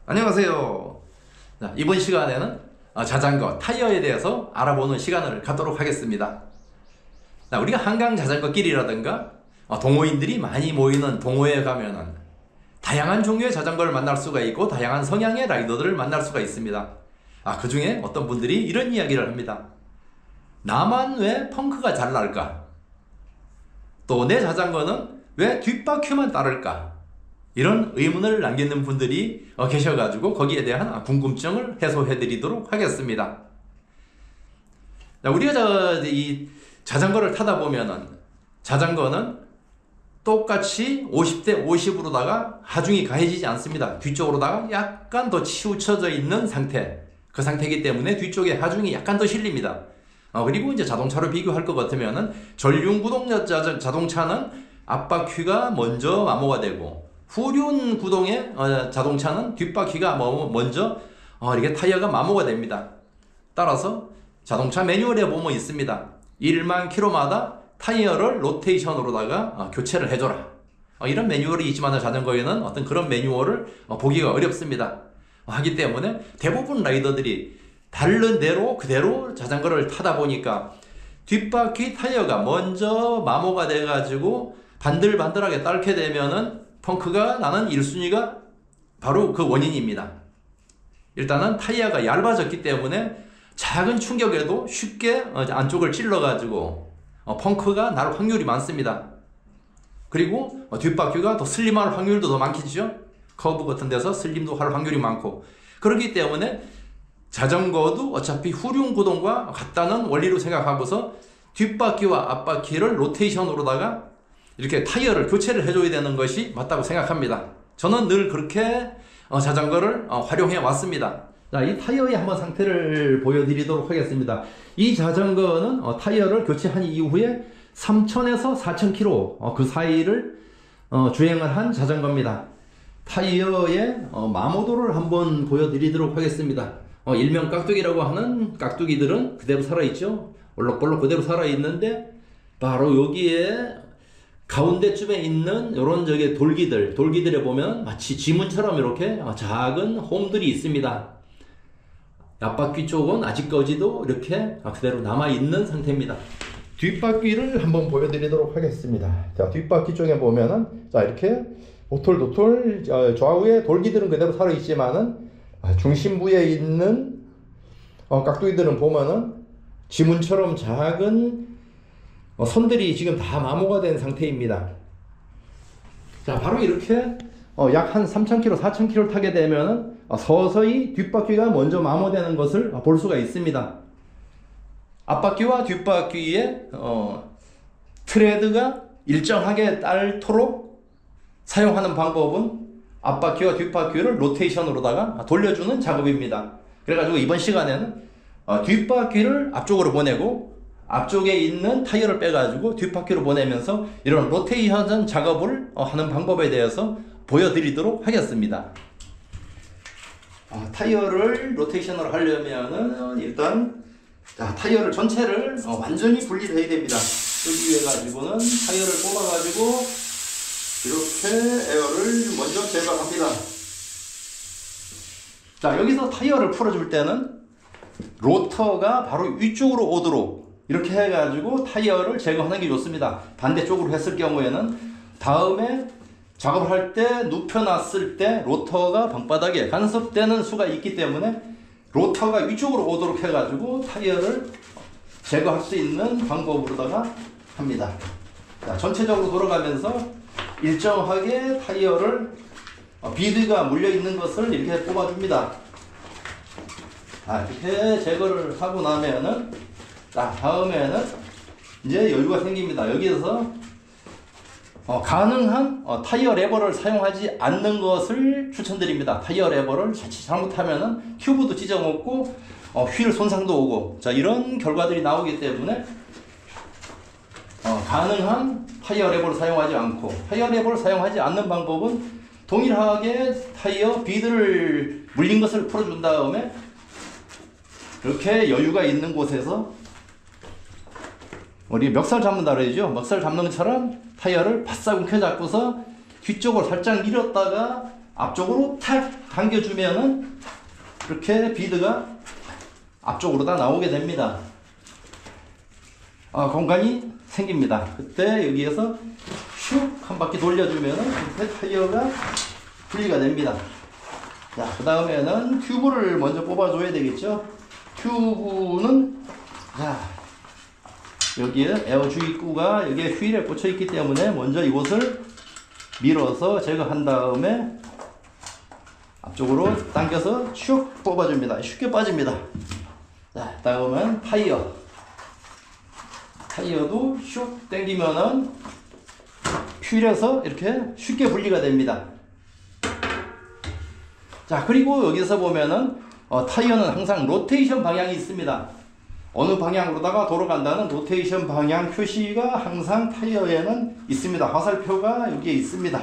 안녕하세요. 자, 이번 시간에는 자전거, 타이어에 대해서 알아보는 시간을 갖도록 하겠습니다. 자, 우리가 한강 자전거 길이라든가 동호인들이 많이 모이는 동호회에 가면은 다양한 종류의 자전거를 만날 수가 있고 다양한 성향의 라이더들을 만날 수가 있습니다. 그 중에 어떤 분들이 이런 이야기를 합니다. 나만 왜 펑크가 잘 날까? 또 내 자전거는 왜 뒷바퀴만 따를까? 이런 의문을 남기는 분들이 계셔가지고 거기에 대한 궁금증을 해소해 드리도록 하겠습니다. 자, 우리가 이 자전거를 타다 보면은 자전거는 똑같이 50대 50으로다가 하중이 가해지지 않습니다. 뒤쪽으로다가 약간 더 치우쳐져 있는 상태, 그 상태이기 때문에 뒤쪽에 하중이 약간 더 실립니다. 그리고 이제 자동차로 비교할 것 같으면은 전륜구동 자동차는 앞바퀴가 먼저 마모가 되고 후륜 구동의 자동차는 뒷바퀴가 먼저 이렇게 타이어가 마모가 됩니다. 따라서 자동차 매뉴얼에 보면 있습니다. 1만 킬로마다 타이어를 로테이션으로다가 교체를 해줘라. 이런 매뉴얼이 있지만 자전거에는 어떤 그런 매뉴얼을 보기가 어렵습니다. 하기 때문에 대부분 라이더들이 다른 대로 그대로 자전거를 타다 보니까 뒷바퀴 타이어가 먼저 마모가 돼가지고 반들반들하게 딸게 되면은 펑크가 나는 1순위가 바로 그 원인입니다. 일단은 타이어가 얇아졌기 때문에 작은 충격에도 쉽게 안쪽을 찔러가지고 펑크가 날 확률이 많습니다. 그리고 뒷바퀴가 더 슬림할 확률도 더 많겠죠. 커브 같은 데서 슬림도 할 확률이 많고, 그렇기 때문에 자전거도 어차피 후륜 구동과 같다는 원리로 생각하고서 뒷바퀴와 앞바퀴를 로테이션으로다가 이렇게 타이어를 교체를 해줘야 되는 것이 맞다고 생각합니다. 저는 늘 그렇게 자전거를 활용해 왔습니다. 자, 이 타이어의 한번 상태를 보여드리도록 하겠습니다. 이 자전거는 타이어를 교체한 이후에 3,000에서 4,000km 그 사이를 주행을 한 자전거입니다. 타이어의 마모도를 한번 보여드리도록 하겠습니다. 일명 깍두기라고 하는 깍두기들은 그대로 살아있죠. 올록볼록 그대로 살아있는데 바로 여기에 가운데쯤에 있는 이런 돌기들에 보면 마치 지문처럼 이렇게 작은 홈들이 있습니다. 앞바퀴 쪽은 아직까지도 이렇게 그대로 남아있는 상태입니다. 뒷바퀴를 한번 보여드리도록 하겠습니다. 자, 뒷바퀴 쪽에 보면은 자, 이렇게 오돌도돌 좌우에 돌기들은 그대로 살아있지만은 중심부에 있는 깍두기들은 보면은 지문처럼 작은 선들이 지금 다 마모가 된 상태입니다. 자, 바로 이렇게 약 한 3,000km, 4,000km 타게 되면은 서서히 뒷바퀴가 먼저 마모되는 것을 볼 수가 있습니다. 앞바퀴와 뒷바퀴에 트레드가 일정하게 닳도록 사용하는 방법은 앞바퀴와 뒷바퀴를 로테이션으로다가 돌려주는 작업입니다. 그래가지고 이번 시간에는 뒷바퀴를 앞쪽으로 보내고 앞쪽에 있는 타이어를 빼가지고 뒷바퀴로 보내면서 이런 로테이션 작업을 하는 방법에 대해서 보여드리도록 하겠습니다. 타이어를 로테이션으로 하려면은 일단 타이어를 전체를 완전히 분리를 해야 됩니다. 여기 위에 가지고는 타이어를 뽑아가지고 이렇게 에어를 먼저 제거합니다. 자, 여기서 타이어를 풀어줄 때는 로터가 바로 위쪽으로 오도록 이렇게 해가지고 타이어를 제거하는 게 좋습니다. 반대쪽으로 했을 경우에는 다음에 작업을 할 때 눕혀놨을 때 로터가 방바닥에 간섭되는 수가 있기 때문에 로터가 위쪽으로 오도록 해가지고 타이어를 제거할 수 있는 방법으로다가 합니다. 자, 전체적으로 돌아가면서 일정하게 타이어를 비드가 물려있는 것을 이렇게 뽑아줍니다. 이렇게 제거를 하고 나면은 다음에는 이제 여유가 생깁니다. 여기에서 가능한 타이어 레버를 사용하지 않는 것을 추천드립니다. 타이어 레버를 자칫 잘못하면은 튜브도 찢어먹고 휠 손상도 오고, 자, 이런 결과들이 나오기 때문에 가능한 타이어 레버를 사용하지 않고, 타이어 레버를 사용하지 않는 방법은 동일하게 타이어 비드를 물린 것을 풀어준 다음에 이렇게 여유가 있는 곳에서 우리 멱살 잡는다 그러죠. 멱살 잡는 것처럼 타이어를 바싹 움켜잡고서 뒤쪽을 살짝 밀었다가 앞쪽으로 탁 당겨주면은 이렇게 비드가 앞쪽으로 다 나오게 됩니다. 공간이 생깁니다. 그때 여기에서 슉 한 바퀴 돌려주면은 이렇게 타이어가 분리가 됩니다. 자, 그 다음에는 튜브를 먼저 뽑아줘야 되겠죠. 튜브는 자, 여기에 에어 주입구가 여기에 휠에 꽂혀 있기 때문에 먼저 이곳을 밀어서 제거한 다음에 앞쪽으로 당겨서 슉 뽑아줍니다. 쉽게 빠집니다. 자, 다음은 타이어도 슉 당기면은 휠에서 이렇게 쉽게 분리가 됩니다. 자, 그리고 여기서 보면은 타이어는 항상 로테이션 방향이 있습니다. 어느 방향으로다가 돌아간다는 로테이션 방향 표시가 항상 타이어에는 있습니다. 화살표가 여기에 있습니다.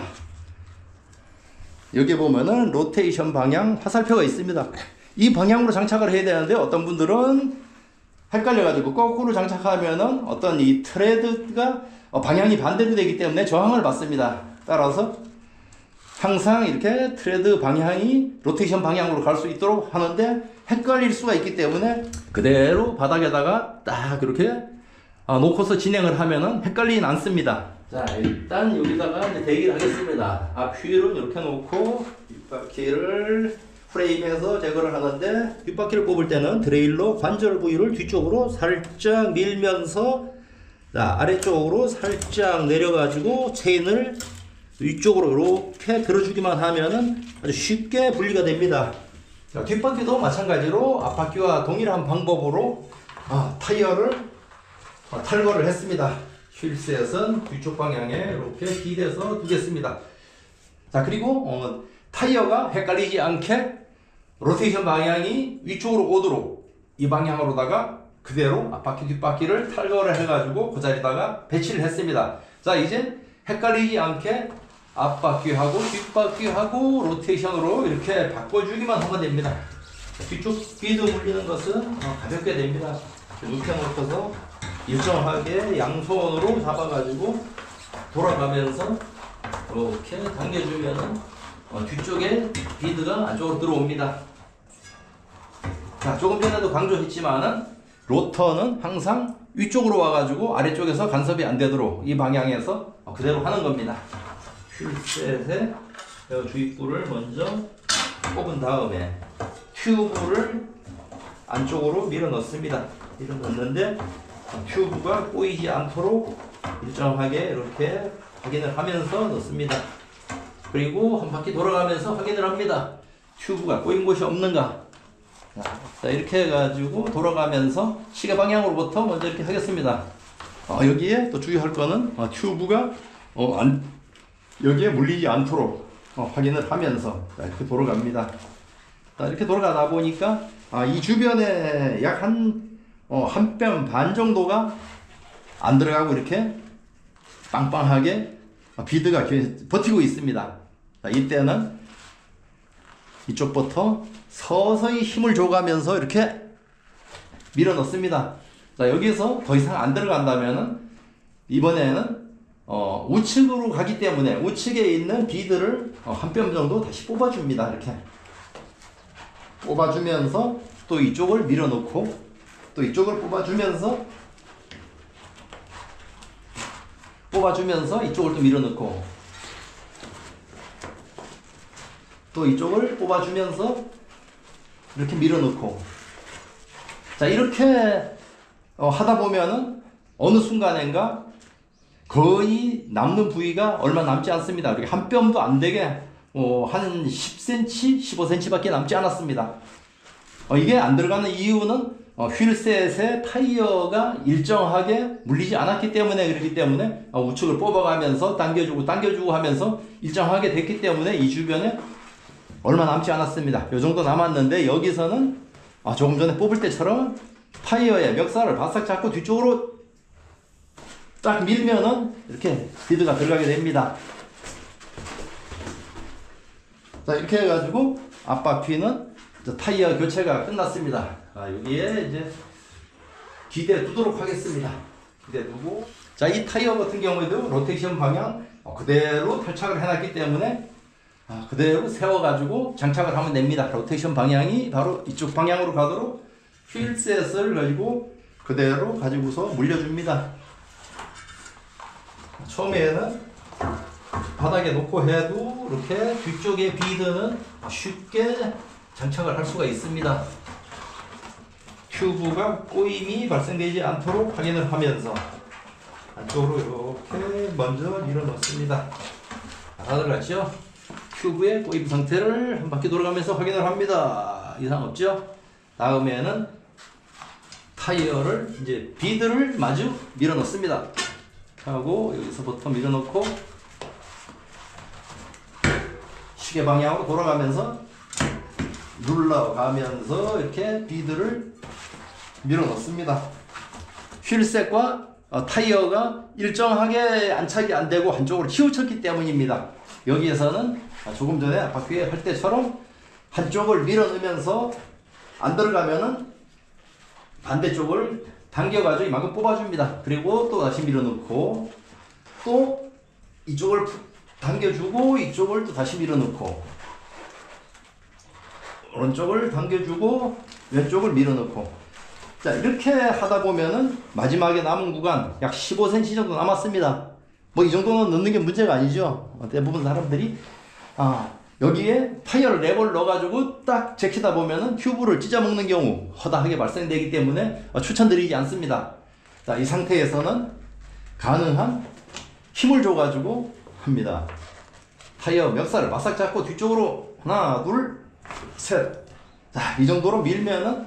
여기 보면은 로테이션 방향 화살표가 있습니다. 이 방향으로 장착을 해야 되는데 어떤 분들은 헷갈려가지고 거꾸로 장착하면은 어떤 이 트레드가 방향이 반대로 되기 때문에 저항을 받습니다. 따라서 항상 이렇게 트레드 방향이 로테이션 방향으로 갈 수 있도록 하는데 헷갈릴 수가 있기 때문에 그대로 바닥에다가 딱 그렇게 놓고서 진행을 하면은 헷갈리진 않습니다. 자, 일단 여기다가 이제 대기를 하겠습니다. 앞 휠은 이렇게 놓고 뒷바퀴를 프레임에서 제거를 하는데 뒷바퀴를 뽑을 때는 드레일로 관절 부위를 뒤쪽으로 살짝 밀면서 자, 아래쪽으로 살짝 내려가지고 체인을 위쪽으로 이렇게 들어주기만 하면은 아주 쉽게 분리가 됩니다. 자, 뒷바퀴도 마찬가지로 앞바퀴와 동일한 방법으로 타이어를 탈거를 했습니다. 휠셋은 뒤쪽 방향에 이렇게 기대서 두겠습니다. 자, 그리고 타이어가 헷갈리지 않게 로테이션 방향이 위쪽으로 오도록 이 방향으로다가 그대로 앞바퀴 뒷바퀴를 탈거를 해가지고 그 자리다가 배치를 했습니다. 자, 이제 헷갈리지 않게 앞바퀴하고 뒷바퀴하고 로테이션으로 이렇게 바꿔주기만 하면 됩니다. 뒤쪽 비드 물리는 것은 가볍게 됩니다. 이렇게 놓고서 일정하게 양손으로 잡아가지고 돌아가면서 이렇게 당겨주면 뒤쪽에 비드가 안쪽으로 들어옵니다. 자, 조금 전에도 강조했지만은 로터는 항상 위쪽으로 와가지고 아래쪽에서 간섭이 안 되도록 이 방향에서 그대로 하는 겁니다. 휠셋에 주입구를 먼저 뽑은 다음에 튜브를 안쪽으로 밀어 넣습니다. 밀어 넣는데 튜브가 꼬이지 않도록 일정하게 이렇게 확인을 하면서 넣습니다. 그리고 한 바퀴 돌아가면서 확인을 합니다. 튜브가 꼬인 곳이 없는가. 자, 이렇게 해가지고 돌아가면서 시계 방향으로부터 먼저 이렇게 하겠습니다. 여기에 또 주의할 거는 튜브가 여기에 물리지 않도록 확인을 하면서 자, 이렇게 돌아갑니다. 자, 이렇게 돌아가다 보니까 이 주변에 약 한 뼘 반 정도가 안 들어가고 이렇게 빵빵하게 비드가 버티고 있습니다. 자, 이때는 이쪽부터 서서히 힘을 줘가면서 이렇게 밀어 넣습니다. 자, 여기서 더 이상 안 들어간다면은 이번에는 우측으로 가기 때문에 우측에 있는 비드를 한 뼘 정도 다시 뽑아줍니다. 이렇게 뽑아주면서 또 이쪽을 밀어 넣고 또 이쪽을 뽑아주면서 이쪽을 또 밀어 넣고 또 이쪽을 뽑아주면서 이렇게 밀어 넣고 자, 이렇게 하다 보면은 어느 순간인가 거의 남는 부위가 얼마 남지 않습니다. 이렇게 한 뼘도 안 되게 한 10cm, 15cm 밖에 남지 않았습니다. 이게 안 들어가는 이유는 휠셋의 타이어가 일정하게 물리지 않았기 때문에 그렇기 때문에 우측을 뽑아가면서 당겨주고 하면서 일정하게 됐기 때문에 이 주변에 얼마 남지 않았습니다. 이 정도 남았는데 여기서는 조금 전에 뽑을 때처럼 타이어의 멱살을 바싹 잡고 뒤쪽으로 딱 밀면은 이렇게 비드가 들어가게 됩니다. 자, 이렇게 해가지고 앞바퀴는 타이어 교체가 끝났습니다. 여기에 이제 기대 두도록 하겠습니다. 기대 두고 자, 이 타이어 같은 경우에도 로테이션 방향 그대로 탈착을 해놨기 때문에 그대로 세워가지고 장착을 하면 됩니다. 로테이션 방향이 바로 이쪽 방향으로 가도록 휠셋을 가지고 그대로 가지고서 물려줍니다. 처음에는 바닥에 놓고 해도 이렇게 뒤쪽에 비드는 쉽게 장착을 할 수가 있습니다. 튜브가 꼬임이 발생되지 않도록 확인을 하면서 안쪽으로 이렇게 먼저 밀어 넣습니다. 다들 같죠? 튜브의 꼬임 상태를 한 바퀴 돌아가면서 확인을 합니다. 이상 없죠? 다음에는 타이어를 이제 비드를 마주 밀어 넣습니다. 하고 여기서부터 밀어 넣고 시계 방향으로 돌아가면서 눌러가면서 이렇게 비드를 밀어 넣습니다. 휠셋과 타이어가 일정하게 안착이 안 되고 한쪽으로 치우쳤기 때문입니다. 여기에서는 조금 전에 앞바퀴에 할 때처럼 한쪽을 밀어 넣으면서 안 들어가면은 반대쪽을 당겨가지고 이만큼 뽑아줍니다. 그리고 또 다시 밀어 넣고 또 이쪽을 당겨주고 이쪽을 또 다시 밀어 넣고 오른쪽을 당겨주고 왼쪽을 밀어 넣고 자 이렇게 하다 보면은 마지막에 남은 구간 약 15cm 정도 남았습니다. 뭐 이 정도는 넣는 게 문제가 아니죠. 대부분 사람들이 여기에 타이어를 랩을 넣어가지고 딱 제키다 보면은 튜브를 찢어먹는 경우 허다하게 발생되기 때문에 추천드리지 않습니다. 자, 이 상태에서는 가능한 힘을 줘가지고 합니다. 타이어 멱살을 바싹 잡고 뒤쪽으로 하나, 둘, 셋. 자, 이 정도로 밀면은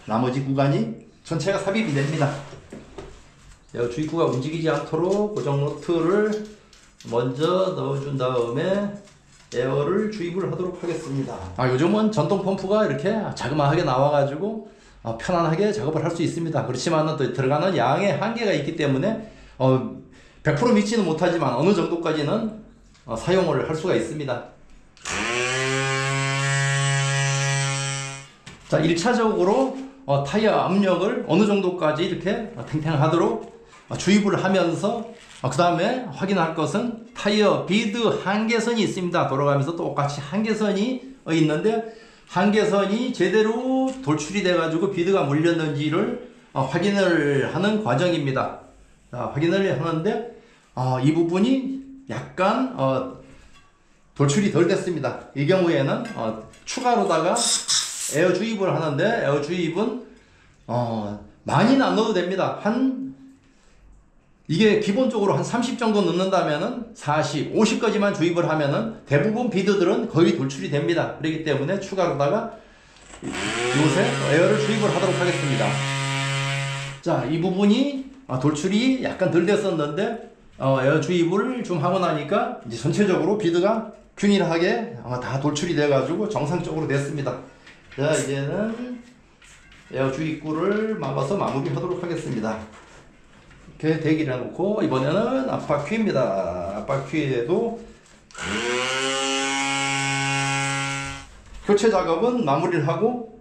나머지 구간이 전체가 삽입이 됩니다. 에어 주입구가 움직이지 않도록 고정 노트를 먼저 넣어준 다음에 에어를 주입을 하도록 하겠습니다. 요즘은 전동 펌프가 이렇게 자그마하게 나와가지고 편안하게 작업을 할 수 있습니다. 그렇지만 또 들어가는 양의 한계가 있기 때문에 100% 믿지는 못하지만 어느 정도까지는 사용을 할 수가 있습니다. 자, 1차적으로 타이어 압력을 어느 정도까지 이렇게 탱탱하도록 주입을 하면서 그 다음에 확인할 것은 타이어 비드 한계선이 있습니다. 돌아가면서 똑같이 한계선이 있는데 한계선이 제대로 돌출이 돼 가지고 비드가 물렸는지를 확인을 하는 과정입니다. 확인을 하는데 이 부분이 약간 돌출이 덜 됐습니다. 이 경우에는 추가로다가 에어 주입을 하는데 에어 주입은 많이는 안 넣어도 됩니다. 이게 기본적으로 한 30 정도 넣는다면은 40, 50까지만 주입을 하면은 대부분 비드들은 거의 돌출이 됩니다. 그렇기 때문에 추가로다가 요새 에어를 주입을 하도록 하겠습니다. 자, 이 부분이 돌출이 약간 덜 됐었는데 에어 주입을 좀 하고 나니까 이제 전체적으로 비드가 균일하게 다 돌출이 돼 가지고 정상적으로 됐습니다. 자, 이제는 에어 주입구를 막아서 마무리하도록 하겠습니다. 이렇게 대기를 해놓고 이번에는 앞바퀴입니다. 앞바퀴에도 교체 작업은 마무리를 하고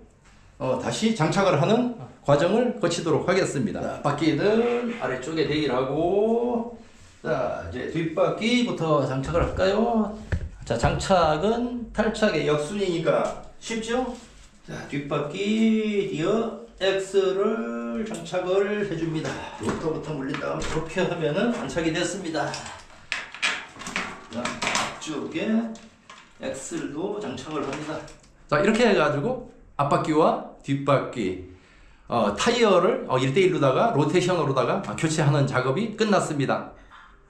다시 장착을 하는 과정을 거치도록 하겠습니다. 자, 바퀴는 아래쪽에 대기를 하고 자, 이제 뒷바퀴부터 장착을 할까요? 자, 장착은 탈착의 역순이니까 쉽죠? 자, 뒷바퀴 디어 X를 장착을 해줍니다. 로터부터 물린 다음 이렇게 하면은 장착이 됐습니다. 자, 앞쪽에 X도 장착을 합니다. 자, 이렇게 해가지고 앞바퀴와 뒷바퀴 타이어를 1대1로다가 로테이션으로다가 교체하는 작업이 끝났습니다.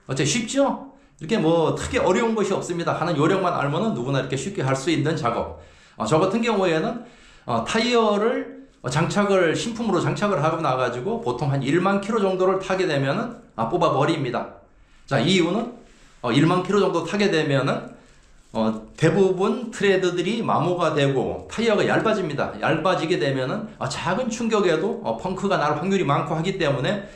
어째 쉽죠? 이렇게 뭐 특히 어려운 것이 없습니다. 하는 요령만 알면은 누구나 이렇게 쉽게 할 수 있는 작업. 저 같은 경우에는 타이어를 신품으로 장착을 하고 나가지고 보통 한 1만 킬로 정도를 타게 되면은 뽑아 버립니다. 자, 이유는 1만 킬로 정도 타게 되면은 대부분 트레드들이 마모가 되고 타이어가 얇아집니다. 얇아지게 되면은 작은 충격에도 펑크가 날 확률이 많고 하기 때문에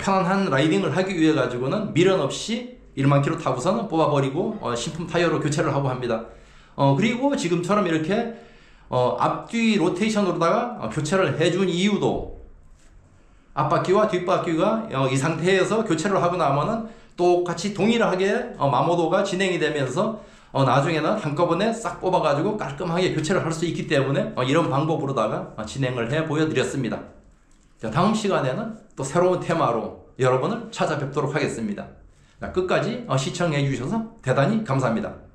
편안한 라이딩을 하기 위해 가지고는 미련 없이 1만 킬로 타고서는 뽑아버리고 신품 타이어로 교체를 하고 합니다. 그리고 지금처럼 이렇게 앞뒤 로테이션으로다가 교체를 해준 이유도 앞바퀴와 뒷바퀴가 이 상태에서 교체를 하고 나면은 똑같이 동일하게 마모도가 진행이 되면서 나중에는 한꺼번에 싹 뽑아가지고 깔끔하게 교체를 할 수 있기 때문에 이런 방법으로다가 진행을 해 보여드렸습니다. 자, 다음 시간에는 또 새로운 테마로 여러분을 찾아뵙도록 하겠습니다. 자, 끝까지 시청해 주셔서 대단히 감사합니다.